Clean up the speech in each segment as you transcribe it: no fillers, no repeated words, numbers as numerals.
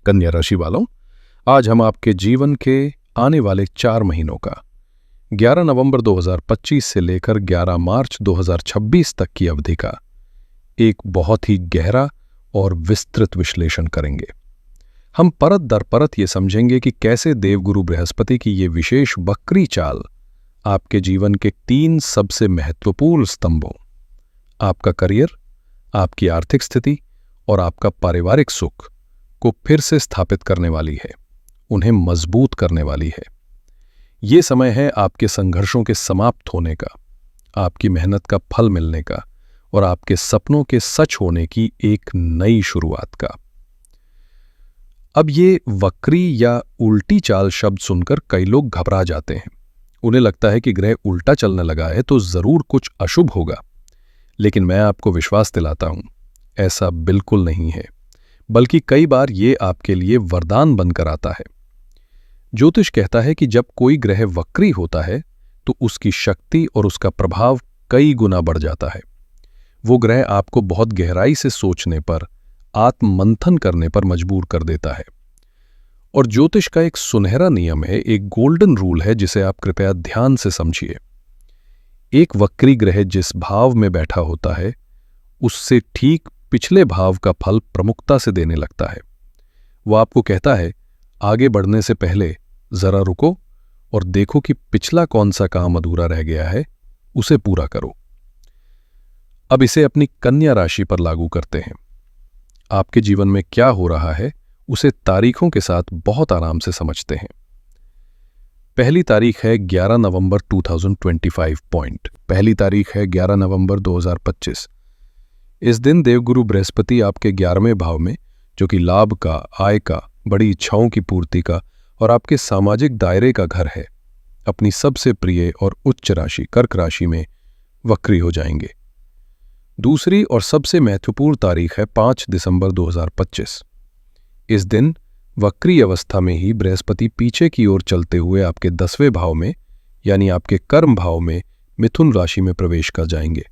कन्या राशि वालों, आज हम आपके जीवन के आने वाले 4 महीनों का 11 नवंबर 2025 से लेकर 11 मार्च 2026 तक की अवधि का एक बहुत ही गहरा और विस्तृत विश्लेषण करेंगे। हम परत दर परत ये समझेंगे कि कैसे देवगुरु बृहस्पति की ये विशेष वक्री चाल आपके जीवन के 3 सबसे महत्वपूर्ण स्तंभों, आपका करियर, आपकी आर्थिक स्थिति और आपका पारिवारिक सुख को फिर से स्थापित करने वाली है, उन्हें मजबूत करने वाली है। ये समय है आपके संघर्षों के समाप्त होने का, आपकी मेहनत का फल मिलने का और आपके सपनों के सच होने की एक नई शुरुआत का। अब ये वक्री या उल्टी चाल शब्द सुनकर कई लोग घबरा जाते हैं। उन्हें लगता है कि ग्रह उल्टा चलने लगा है तो जरूर कुछ अशुभ होगा। लेकिन मैं आपको विश्वास दिलाता हूं, ऐसा बिल्कुल नहीं है, बल्कि कई बार ये आपके लिए वरदान बनकर आता है। ज्योतिष कहता है कि जब कोई ग्रह वक्री होता है तो उसकी शक्ति और उसका प्रभाव कई गुना बढ़ जाता है। वो ग्रह आपको बहुत गहराई से सोचने पर, आत्ममंथन करने पर मजबूर कर देता है। और ज्योतिष का एक सुनहरा नियम है, एक गोल्डन रूल है, जिसे आप कृपया ध्यान से समझिए। एक वक्री ग्रह जिस भाव में बैठा होता है, उससे ठीक पिछले भाव का फल प्रमुखता से देने लगता है। वो आपको कहता है, आगे बढ़ने से पहले जरा रुको और देखो कि पिछला कौन सा काम अधूरा रह गया है, उसे पूरा करो। अब इसे अपनी कन्या राशि पर लागू करते हैं। आपके जीवन में क्या हो रहा है, उसे तारीखों के साथ बहुत आराम से समझते हैं। पहली तारीख है 11 नवंबर 2025 पहली तारीख है 11 नवंबर 2025। इस दिन देवगुरु बृहस्पति आपके 11वें भाव में, जो कि लाभ का, आय का, बड़ी इच्छाओं की पूर्ति का और आपके सामाजिक दायरे का घर है, अपनी सबसे प्रिय और उच्च राशि कर्क राशि में वक्री हो जाएंगे। दूसरी और सबसे महत्वपूर्ण तारीख है 5 दिसंबर 2025। इस दिन वक्री अवस्था में ही बृहस्पति पीछे की ओर चलते हुए आपके 10वें भाव में, यानी आपके कर्म भाव में, मिथुन राशि में प्रवेश कर जाएंगे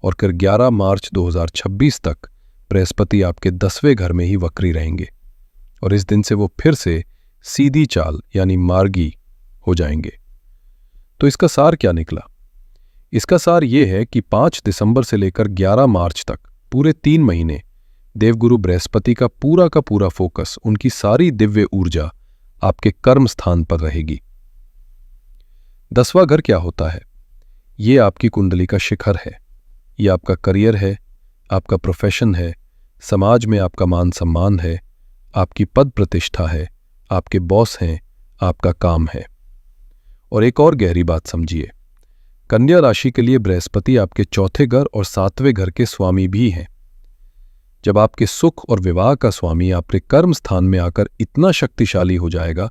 और फिर 11 मार्च 2026 तक बृहस्पति आपके 10वें घर में ही वक्री रहेंगे और इस दिन से वो फिर से सीधी चाल यानी मार्गी हो जाएंगे। तो इसका सार क्या निकला? इसका सार ये है कि 5 दिसंबर से लेकर 11 मार्च तक पूरे 3 महीने देवगुरु बृहस्पति का पूरा फोकस, उनकी सारी दिव्य ऊर्जा आपके कर्म स्थान पर रहेगी। 10वां घर क्या होता है? ये आपकी कुंडली का शिखर है। ये आपका करियर है, आपका प्रोफेशन है, समाज में आपका मान सम्मान है, आपकी पद प्रतिष्ठा है, आपके बॉस हैं, आपका काम है। और एक और गहरी बात समझिए, कन्या राशि के लिए बृहस्पति आपके 4थे घर और 7वें घर के स्वामी भी हैं। जब आपके सुख और विवाह का स्वामी आपके कर्म स्थान में आकर इतना शक्तिशाली हो जाएगा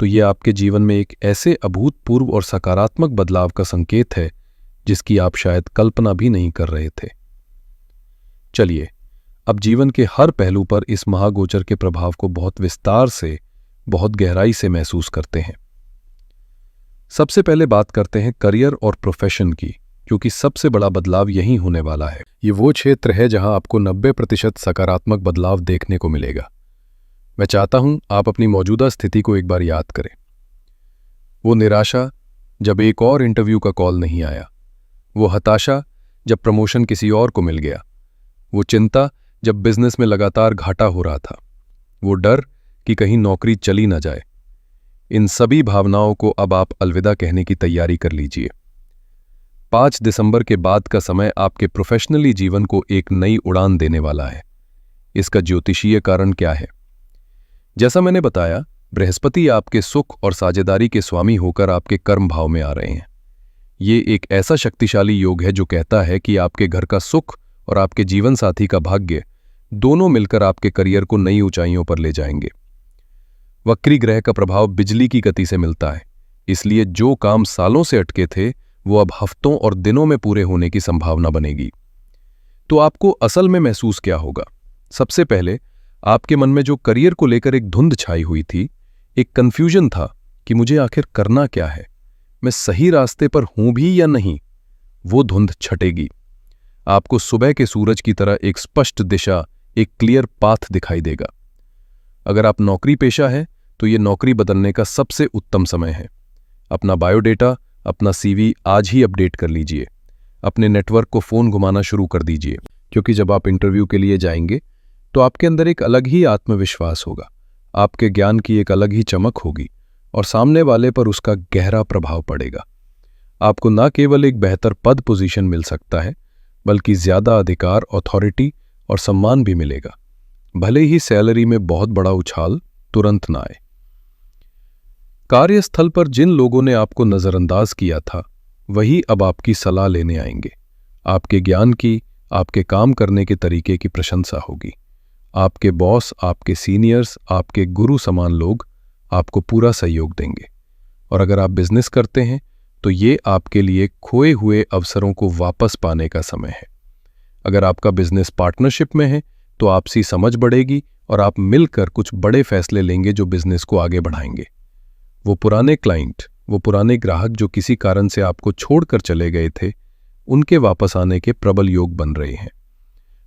तो ये आपके जीवन में एक ऐसे अभूतपूर्व और सकारात्मक बदलाव का संकेत है जिसकी आप शायद कल्पना भी नहीं कर रहे थे। चलिए अब जीवन के हर पहलू पर इस महागोचर के प्रभाव को बहुत विस्तार से, बहुत गहराई से महसूस करते हैं। सबसे पहले बात करते हैं करियर और प्रोफेशन की, क्योंकि सबसे बड़ा बदलाव यहीं होने वाला है। ये वो क्षेत्र है जहां आपको 90% सकारात्मक बदलाव देखने को मिलेगा। मैं चाहता हूं आप अपनी मौजूदा स्थिति को एक बार याद करें। वो निराशा जब एक और इंटरव्यू का कॉल नहीं आया, वो हताशा जब प्रमोशन किसी और को मिल गया, वो चिंता जब बिजनेस में लगातार घाटा हो रहा था, वो डर कि कहीं नौकरी चली ना जाए। इन सभी भावनाओं को अब आप अलविदा कहने की तैयारी कर लीजिए। 5 दिसंबर के बाद का समय आपके प्रोफेशनली जीवन को एक नई उड़ान देने वाला है। इसका ज्योतिषीय कारण क्या है? जैसा मैंने बताया, बृहस्पति आपके सुख और साझेदारी के स्वामी होकर आपके कर्म भाव में आ रहे हैं। ये एक ऐसा शक्तिशाली योग है जो कहता है कि आपके घर का सुख और आपके जीवन साथी का भाग्य दोनों मिलकर आपके करियर को नई ऊंचाइयों पर ले जाएंगे। वक्री ग्रह का प्रभाव बिजली की गति से मिलता है, इसलिए जो काम सालों से अटके थे वो अब हफ्तों और दिनों में पूरे होने की संभावना बनेगी। तो आपको असल में महसूस क्या होगा? सबसे पहले आपके मन में जो करियर को लेकर एक धुंध छाई हुई थी, एक कंफ्यूजन था कि मुझे आखिर करना क्या है, मैं सही रास्ते पर हूं भी या नहीं, वो धुंध छटेगी। आपको सुबह के सूरज की तरह एक स्पष्ट दिशा, एक क्लियर पाथ दिखाई देगा। अगर आप नौकरी पेशा है तो ये नौकरी बदलने का सबसे उत्तम समय है। अपना बायोडेटा, अपना सीवी आज ही अपडेट कर लीजिए। अपने नेटवर्क को फ़ोन घुमाना शुरू कर दीजिए, क्योंकि जब आप इंटरव्यू के लिए जाएंगे तो आपके अंदर एक अलग ही आत्मविश्वास होगा, आपके ज्ञान की एक अलग ही चमक होगी और सामने वाले पर उसका गहरा प्रभाव पड़ेगा। आपको न केवल एक बेहतर पद पोजीशन मिल सकता है, बल्कि ज़्यादा अधिकार, अथॉरिटी और सम्मान भी मिलेगा, भले ही सैलरी में बहुत बड़ा उछाल तुरंत ना आए। कार्यस्थल पर जिन लोगों ने आपको नज़रअंदाज किया था, वही अब आपकी सलाह लेने आएंगे। आपके ज्ञान की, आपके काम करने के तरीके की प्रशंसा होगी। आपके बॉस, आपके सीनियर्स, आपके गुरु समान लोग आपको पूरा सहयोग देंगे। और अगर आप बिजनेस करते हैं तो ये आपके लिए खोए हुए अवसरों को वापस पाने का समय है। अगर आपका बिजनेस पार्टनरशिप में है तो आपसी समझ बढ़ेगी और आप मिलकर कुछ बड़े फैसले लेंगे जो बिजनेस को आगे बढ़ाएंगे। वो पुराने क्लाइंट, वो पुराने ग्राहक जो किसी कारण से आपको छोड़कर चले गए थे, उनके वापस आने के प्रबल योग बन रहे हैं।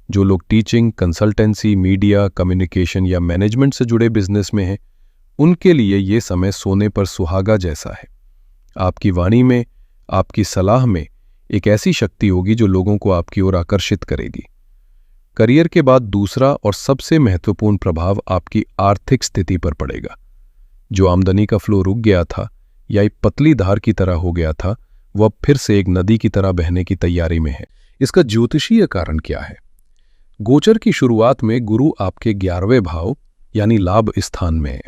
जो लोग टीचिंग, कंसल्टेंसी, मीडिया, कम्युनिकेशन या मैनेजमेंट से जुड़े बिजनेस में हैं, उनके लिए ये समय सोने पर सुहागा जैसा है। आपकी वाणी में, आपकी सलाह में एक ऐसी शक्ति होगी जो लोगों को आपकी ओर आकर्षित करेगी। करियर के बाद दूसरा और सबसे महत्वपूर्ण प्रभाव आपकी आर्थिक स्थिति पर पड़ेगा। जो आमदनी का फ्लो रुक गया था या एक पतली धार की तरह हो गया था, वह अब फिर से एक नदी की तरह बहने की तैयारी में है। इसका ज्योतिषीय कारण क्या है? गोचर की शुरुआत में गुरु आपके 11वें भाव यानी लाभ स्थान में है।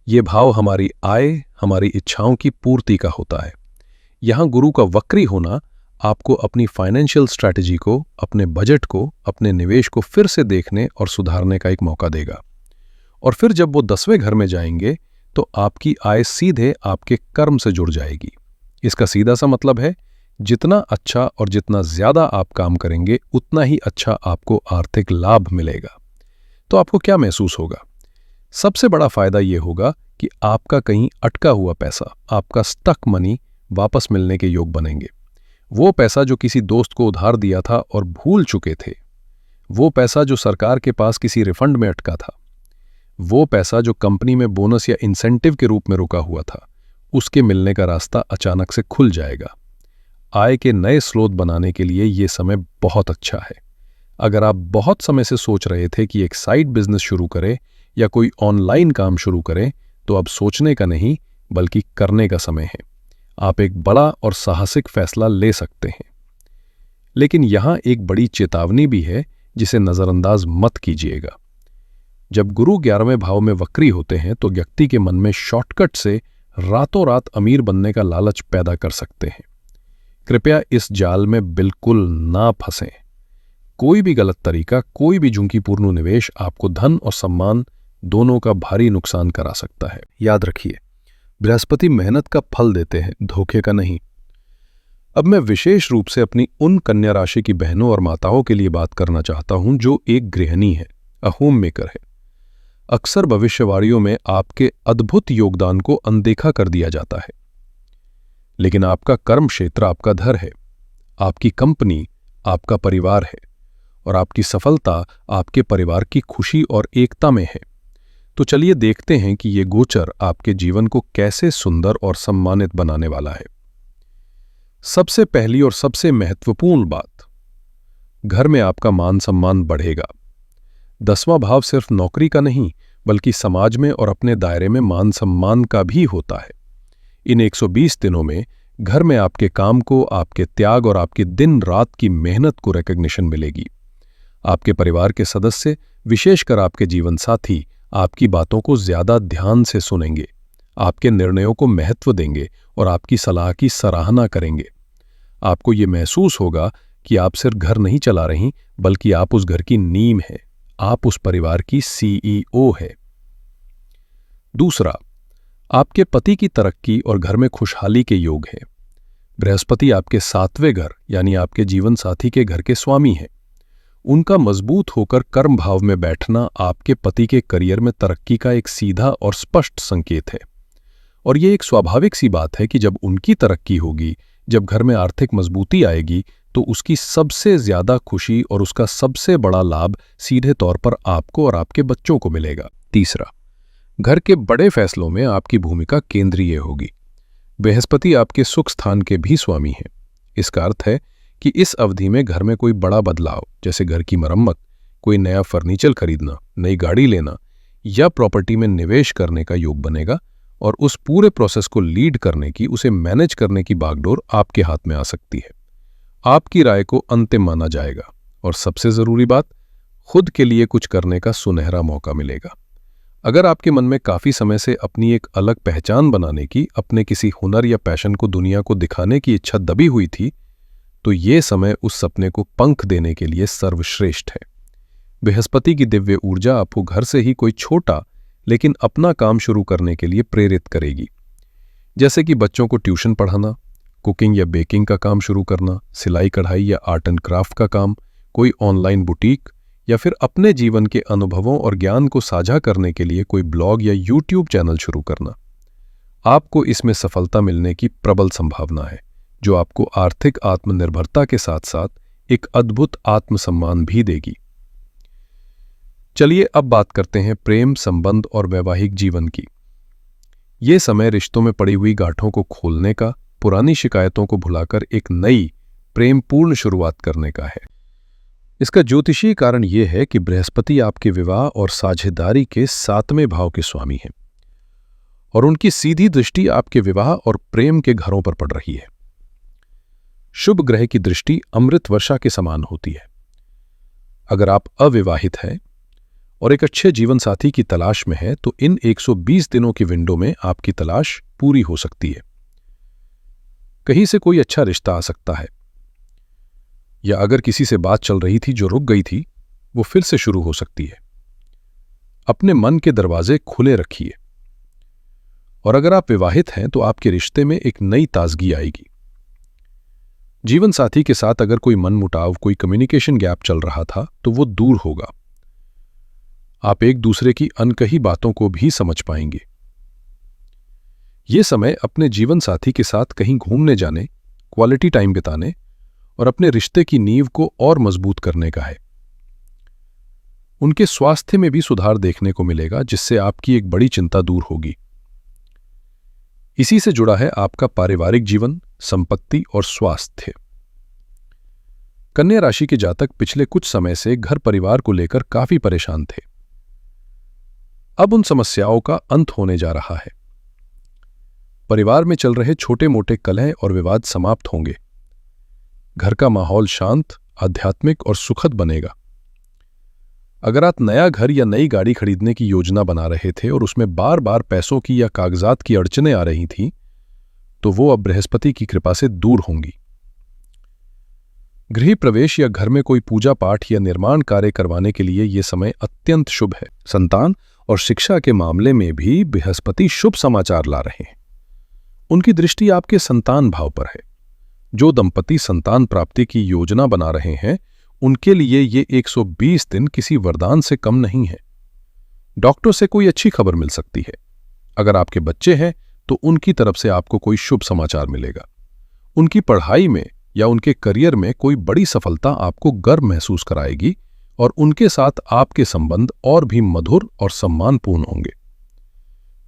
ये भाव हमारी आय, हमारी इच्छाओं की पूर्ति का होता है। यहां गुरु का वक्री होना आपको अपनी फाइनेंशियल स्ट्रैटेजी को, अपने बजट को, अपने निवेश को फिर से देखने और सुधारने का एक मौका देगा। और फिर जब वो 10वें घर में जाएंगे तो आपकी आय सीधे आपके कर्म से जुड़ जाएगी। इसका सीधा सा मतलब है, जितना अच्छा और जितना ज्यादा आप काम करेंगे, उतना ही अच्छा आपको आर्थिक लाभ मिलेगा। तो आपको क्या महसूस होगा? सबसे बड़ा फायदा यह होगा कि आपका कहीं अटका हुआ पैसा, आपका स्टक मनी वापस मिलने के योग बनेंगे। वो पैसा जो किसी दोस्त को उधार दिया था और भूल चुके थे, वो पैसा जो सरकार के पास किसी रिफंड में अटका था, वो पैसा जो कंपनी में बोनस या इंसेंटिव के रूप में रुका हुआ था, उसके मिलने का रास्ता अचानक से खुल जाएगा। आय के नए स्रोत बनाने के लिए ये समय बहुत अच्छा है। अगर आप बहुत समय से सोच रहे थे कि एक साइड बिजनेस शुरू करें या कोई ऑनलाइन काम शुरू करें, तो अब सोचने का नहीं बल्कि करने का समय है। आप एक बड़ा और साहसिक फैसला ले सकते हैं। लेकिन यहां एक बड़ी चेतावनी भी है, जिसे नजरअंदाज मत कीजिएगा। जब गुरु 11वें भाव में वक्री होते हैं तो व्यक्ति के मन में शॉर्टकट से रातों रात अमीर बनने का लालच पैदा कर सकते हैं। कृपया इस जाल में बिल्कुल ना फंसें। कोई भी गलत तरीका, कोई भी झुंकीपूर्ण निवेश आपको धन और सम्मान दोनों का भारी नुकसान करा सकता है। याद रखिए, बृहस्पति मेहनत का फल देते हैं, धोखे का नहीं। अब मैं विशेष रूप से अपनी उन कन्या राशि की बहनों और माताओं के लिए बात करना चाहता हूं जो एक गृहिणी है, अ होम मेकर है। अक्सर भविष्यवाणियों में आपके अद्भुत योगदान को अनदेखा कर दिया जाता है, लेकिन आपका कर्म क्षेत्र आपका घर है, आपकी कंपनी आपका परिवार है और आपकी सफलता आपके परिवार की खुशी और एकता में है। तो चलिए देखते हैं कि ये गोचर आपके जीवन को कैसे सुंदर और सम्मानित बनाने वाला है। सबसे पहली और सबसे महत्वपूर्ण बात, घर में आपका मान सम्मान बढ़ेगा। 10वां भाव सिर्फ नौकरी का नहीं, बल्कि समाज में और अपने दायरे में मान सम्मान का भी होता है। इन 120 दिनों में घर में आपके काम को, आपके त्याग और आपकी दिन रात की मेहनत को रिकॉग्निशन मिलेगी। आपके परिवार के सदस्य, विशेषकर आपके जीवन साथी, आपकी बातों को ज्यादा ध्यान से सुनेंगे, आपके निर्णयों को महत्व देंगे और आपकी सलाह की सराहना करेंगे। आपको ये महसूस होगा कि आप सिर्फ घर नहीं चला रही, बल्कि आप उस घर की नींव हैं, आप उस परिवार की सीईओ है। दूसरा, आपके पति की तरक्की और घर में खुशहाली के योग है। बृहस्पति आपके 7वें घर यानी आपके जीवन साथी के घर के स्वामी हैं। उनका मजबूत होकर कर्म भाव में बैठना आपके पति के करियर में तरक्की का एक सीधा और स्पष्ट संकेत है। और ये एक स्वाभाविक सी बात है कि जब उनकी तरक्की होगी, जब घर में आर्थिक मजबूती आएगी, तो उसकी सबसे ज्यादा खुशी और उसका सबसे बड़ा लाभ सीधे तौर पर आपको और आपके बच्चों को मिलेगा। तीसरा, घर के बड़े फैसलों में आपकी भूमिका केंद्रीय होगी। बृहस्पति आपके सुख स्थान के भी स्वामी हैं। इसका अर्थ है कि इस अवधि में घर में कोई बड़ा बदलाव, जैसे घर की मरम्मत, कोई नया फर्नीचर खरीदना, नई गाड़ी लेना या प्रॉपर्टी में निवेश करने का योग बनेगा और उस पूरे प्रोसेस को लीड करने की, उसे मैनेज करने की बागडोर आपके हाथ में आ सकती है। आपकी राय को अंतिम माना जाएगा और सबसे जरूरी बात, खुद के लिए कुछ करने का सुनहरा मौका मिलेगा। अगर आपके मन में काफी समय से अपनी एक अलग पहचान बनाने की, अपने किसी हुनर या पैशन को दुनिया को दिखाने की इच्छा दबी हुई थी, तो ये समय उस सपने को पंख देने के लिए सर्वश्रेष्ठ है। बृहस्पति की दिव्य ऊर्जा आपको घर से ही कोई छोटा लेकिन अपना काम शुरू करने के लिए प्रेरित करेगी, जैसे कि बच्चों को ट्यूशन पढ़ाना, कुकिंग या बेकिंग का काम शुरू करना, सिलाई कढ़ाई या आर्ट एंड क्राफ्ट का काम, कोई ऑनलाइन बुटीक, या फिर अपने जीवन के अनुभवों और ज्ञान को साझा करने के लिए कोई ब्लॉग या यूट्यूब चैनल शुरू करना। आपको इसमें सफलता मिलने की प्रबल संभावना है, जो आपको आर्थिक आत्मनिर्भरता के साथ साथ एक अद्भुत आत्मसम्मान भी देगी। चलिए अब बात करते हैं प्रेम, संबंध और वैवाहिक जीवन की। ये समय रिश्तों में पड़ी हुई गांठों को खोलने का, पुरानी शिकायतों को भुलाकर एक नई प्रेमपूर्ण शुरुआत करने का है। इसका ज्योतिषीय कारण यह है कि बृहस्पति आपके विवाह और साझेदारी के 7वें भाव के स्वामी हैं और उनकी सीधी दृष्टि आपके विवाह और प्रेम के घरों पर पड़ रही है। शुभ ग्रह की दृष्टि अमृत वर्षा के समान होती है। अगर आप अविवाहित हैं और एक अच्छे जीवन साथी की तलाश में हैं, तो इन 120 दिनों की विंडो में आपकी तलाश पूरी हो सकती है। कहीं से कोई अच्छा रिश्ता आ सकता है, या अगर किसी से बात चल रही थी जो रुक गई थी, वो फिर से शुरू हो सकती है। अपने मन के दरवाजे खुले रखिए। और अगर आप विवाहित हैं तो आपके रिश्ते में एक नई ताजगी आएगी। जीवन साथी के साथ अगर कोई मनमुटाव, कोई कम्युनिकेशन गैप चल रहा था, तो वो दूर होगा। आप एक दूसरे की अनकही बातों को भी समझ पाएंगे। ये समय अपने जीवन साथी के साथ कहीं घूमने जाने, क्वालिटी टाइम बिताने और अपने रिश्ते की नींव को और मजबूत करने का है। उनके स्वास्थ्य में भी सुधार देखने को मिलेगा, जिससे आपकी एक बड़ी चिंता दूर होगी। इसी से जुड़ा है आपका पारिवारिक जीवन, संपत्ति और स्वास्थ्य। कन्या राशि के जातक पिछले कुछ समय से घर परिवार को लेकर काफी परेशान थे। अब उन समस्याओं का अंत होने जा रहा है। परिवार में चल रहे छोटे मोटे कलह और विवाद समाप्त होंगे। घर का माहौल शांत, आध्यात्मिक और सुखद बनेगा। अगर आप नया घर या नई गाड़ी खरीदने की योजना बना रहे थे और उसमें बार बार पैसों की या कागजात की अड़चनें आ रही थीं, तो वो अब बृहस्पति की कृपा से दूर होंगी। गृह प्रवेश या घर में कोई पूजा पाठ या निर्माण कार्य करवाने के लिए यह समय अत्यंत शुभ है। संतान और शिक्षा के मामले में भी बृहस्पति शुभ समाचार ला रहे हैं। उनकी दृष्टि आपके संतान भाव पर है। जो दंपति संतान प्राप्ति की योजना बना रहे हैं, उनके लिए ये 120 दिन किसी वरदान से कम नहीं है। डॉक्टर से कोई अच्छी खबर मिल सकती है। अगर आपके बच्चे हैं तो उनकी तरफ से आपको कोई शुभ समाचार मिलेगा। उनकी पढ़ाई में या उनके करियर में कोई बड़ी सफलता आपको गर्व महसूस कराएगी और उनके साथ आपके संबंध और भी मधुर और सम्मानपूर्ण होंगे।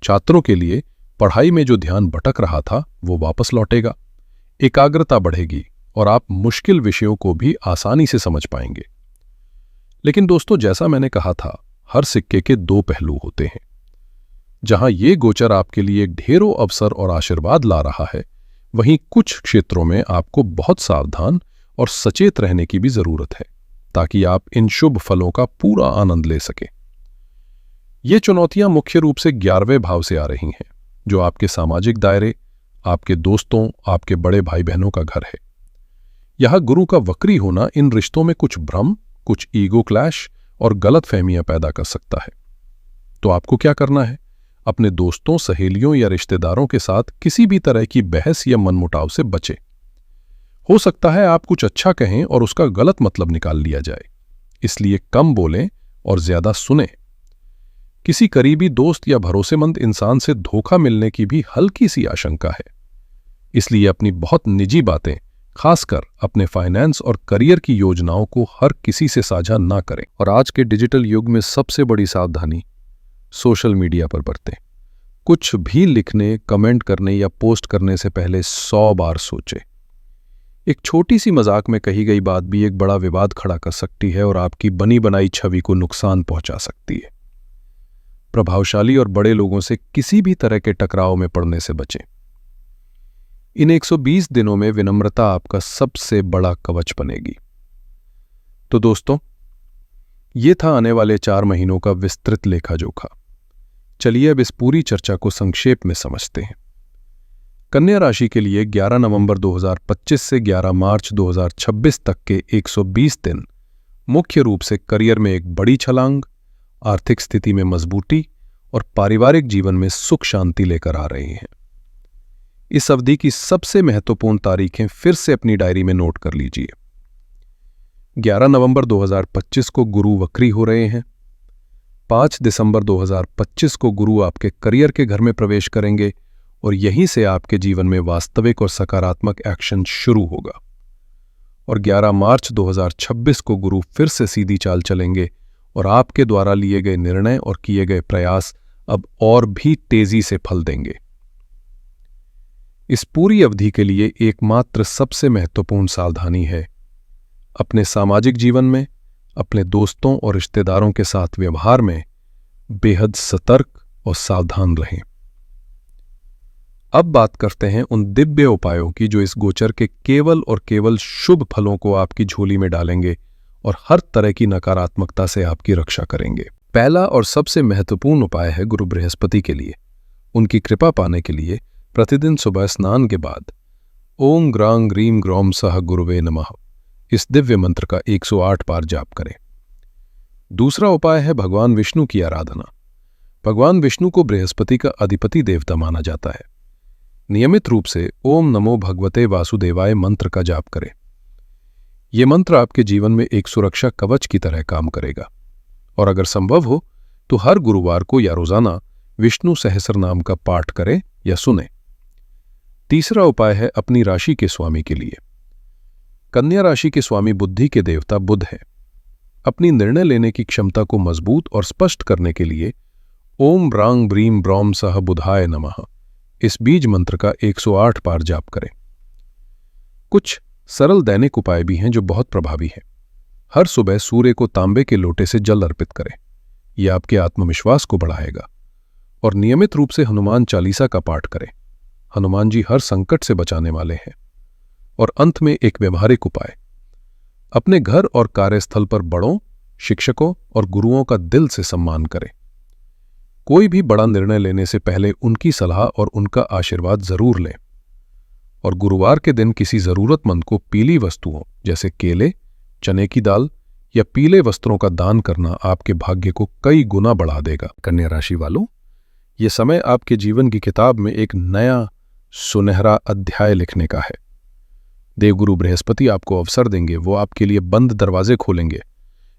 छात्रों के लिए पढ़ाई में जो ध्यान भटक रहा था, वो वापस लौटेगा। एकाग्रता बढ़ेगी और आप मुश्किल विषयों को भी आसानी से समझ पाएंगे। लेकिन दोस्तों, जैसा मैंने कहा था, हर सिक्के के दो पहलू होते हैं। जहां ये गोचर आपके लिए ढेरों अवसर और आशीर्वाद ला रहा है, वहीं कुछ क्षेत्रों में आपको बहुत सावधान और सचेत रहने की भी जरूरत है, ताकि आप इन शुभ फलों का पूरा आनंद ले सकें। ये चुनौतियां मुख्य रूप से 11वें भाव से आ रही हैं, जो आपके सामाजिक दायरे, आपके दोस्तों, आपके बड़े भाई बहनों का घर है। यहां गुरु का वक्री होना इन रिश्तों में कुछ भ्रम, कुछ ईगो क्लैश और गलतफहमियां पैदा कर सकता है। तो आपको क्या करना है? अपने दोस्तों, सहेलियों या रिश्तेदारों के साथ किसी भी तरह की बहस या मनमुटाव से बचें। हो सकता है आप कुछ अच्छा कहें और उसका गलत मतलब निकाल लिया जाए, इसलिए कम बोलें और ज्यादा सुनें। किसी करीबी दोस्त या भरोसेमंद इंसान से धोखा मिलने की भी हल्की सी आशंका है, इसलिए अपनी बहुत निजी बातें, खासकर अपने फाइनेंस और करियर की योजनाओं को हर किसी से साझा ना करें। और आज के डिजिटल युग में सबसे बड़ी सावधानी सोशल मीडिया पर बरतें। कुछ भी लिखने, कमेंट करने या पोस्ट करने से पहले 100 बार सोचें। एक छोटी सी मजाक में कही गई बात भी एक बड़ा विवाद खड़ा कर सकती है और आपकी बनी बनाई छवि को नुकसान पहुंचा सकती है। प्रभावशाली और बड़े लोगों से किसी भी तरह के टकराव में पड़ने से बचें। इन 120 दिनों में विनम्रता आपका सबसे बड़ा कवच बनेगी। तो दोस्तों, ये था आने वाले 4 महीनों का विस्तृत लेखा जोखा। चलिए अब इस पूरी चर्चा को संक्षेप में समझते हैं। कन्या राशि के लिए 11 नवंबर 2025 से 11 मार्च 2026 तक के 120 दिन मुख्य रूप से करियर में एक बड़ी छलांग, आर्थिक स्थिति में मजबूती और पारिवारिक जीवन में सुख शांति लेकर आ रहे हैं। इस अवधि की सबसे महत्वपूर्ण तारीखें फिर से अपनी डायरी में नोट कर लीजिए। 11 नवंबर 2025 को गुरु वक्री हो रहे हैं। 5 दिसंबर 2025 को गुरु आपके करियर के घर में प्रवेश करेंगे और यहीं से आपके जीवन में वास्तविक और सकारात्मक एक्शन शुरू होगा। और 11 मार्च 2026 को गुरु फिर से सीधी चाल चलेंगे और आपके द्वारा लिए गए निर्णय और किए गए प्रयास अब और भी तेजी से फल देंगे। इस पूरी अवधि के लिए एकमात्र सबसे महत्वपूर्ण सावधानी है, अपने सामाजिक जीवन में, अपने दोस्तों और रिश्तेदारों के साथ व्यवहार में बेहद सतर्क और सावधान रहें। अब बात करते हैं उन दिव्य उपायों की जो इस गोचर के केवल और केवल शुभ फलों को आपकी झोली में डालेंगे और हर तरह की नकारात्मकता से आपकी रक्षा करेंगे। पहला और सबसे महत्वपूर्ण उपाय है गुरु बृहस्पति के लिए। उनकी कृपा पाने के लिए प्रतिदिन सुबह स्नान के बाद ओम ग्रां ग्रीम ग्रौम सह गुरुवे नमः इस दिव्य मंत्र का 108 बार जाप करें। दूसरा उपाय है भगवान विष्णु की आराधना। भगवान विष्णु को बृहस्पति का अधिपति देवता माना जाता है। नियमित रूप से ओम नमो भगवते वासुदेवाय मंत्र का जाप करें। यह मंत्र आपके जीवन में एक सुरक्षा कवच की तरह काम करेगा और अगर संभव हो तो हर गुरुवार को या रोजाना विष्णु सहस्र नाम का पाठ करें या सुने। तीसरा उपाय है अपनी राशि के स्वामी के लिए। कन्या राशि के स्वामी बुद्धि के देवता बुध है। अपनी निर्णय लेने की क्षमता को मजबूत और स्पष्ट करने के लिए ओम ब्रांग ब्रीम ब्रौम सह बुधाय नमः इस बीज मंत्र का 108 बार जाप करें। कुछ सरल दैनिक उपाय भी हैं जो बहुत प्रभावी हैं। हर सुबह सूर्य को तांबे के लोटे से जल अर्पित करें। यह आपके आत्मविश्वास को बढ़ाएगा। और नियमित रूप से हनुमान चालीसा का पाठ करें। हनुमान जी हर संकट से बचाने वाले हैं। और अंत में एक व्यवहारिक उपाय, अपने घर और कार्यस्थल पर बड़ों, शिक्षकों और गुरुओं का दिल से सम्मान करें। कोई भी बड़ा निर्णय लेने से पहले उनकी सलाह और उनका आशीर्वाद जरूर लें। और गुरुवार के दिन किसी जरूरतमंद को पीली वस्तुओं जैसे केले, चने की दाल या पीले वस्त्रों का दान करना आपके भाग्य को कई गुना बढ़ा देगा। कन्या राशि वालों, यह समय आपके जीवन की किताब में एक नया सुनहरा अध्याय लिखने का है। देवगुरु बृहस्पति आपको अवसर देंगे, वो आपके लिए बंद दरवाजे खोलेंगे,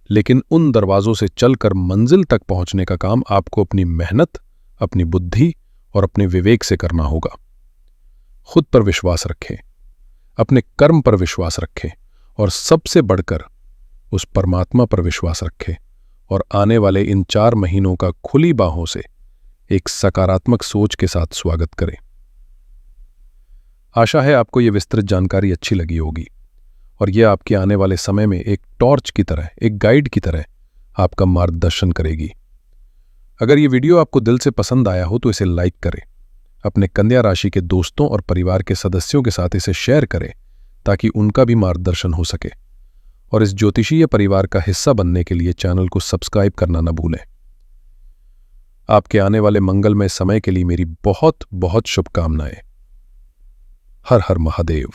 लेकिन उन दरवाजों से चलकर मंजिल तक पहुंचने का काम आपको अपनी मेहनत, अपनी बुद्धि और अपने विवेक से करना होगा। खुद पर विश्वास रखें, अपने कर्म पर विश्वास रखें और सबसे बढ़कर उस परमात्मा पर विश्वास रखें और आने वाले इन 4 महीनों का खुली बाहों से एक सकारात्मक सोच के साथ स्वागत करें। आशा है आपको यह विस्तृत जानकारी अच्छी लगी होगी और यह आपके आने वाले समय में एक टॉर्च की तरह, एक गाइड की तरह आपका मार्गदर्शन करेगी। अगर ये वीडियो आपको दिल से पसंद आया हो तो इसे लाइक करें, अपने कन्या राशि के दोस्तों और परिवार के सदस्यों के साथ इसे शेयर करें ताकि उनका भी मार्गदर्शन हो सके। और इस ज्योतिषीय परिवार का हिस्सा बनने के लिए चैनल को सब्सक्राइब करना न भूलें। आपके आने वाले मंगलमय समय के लिए मेरी बहुत बहुत शुभकामनाएं। हर हर महादेव।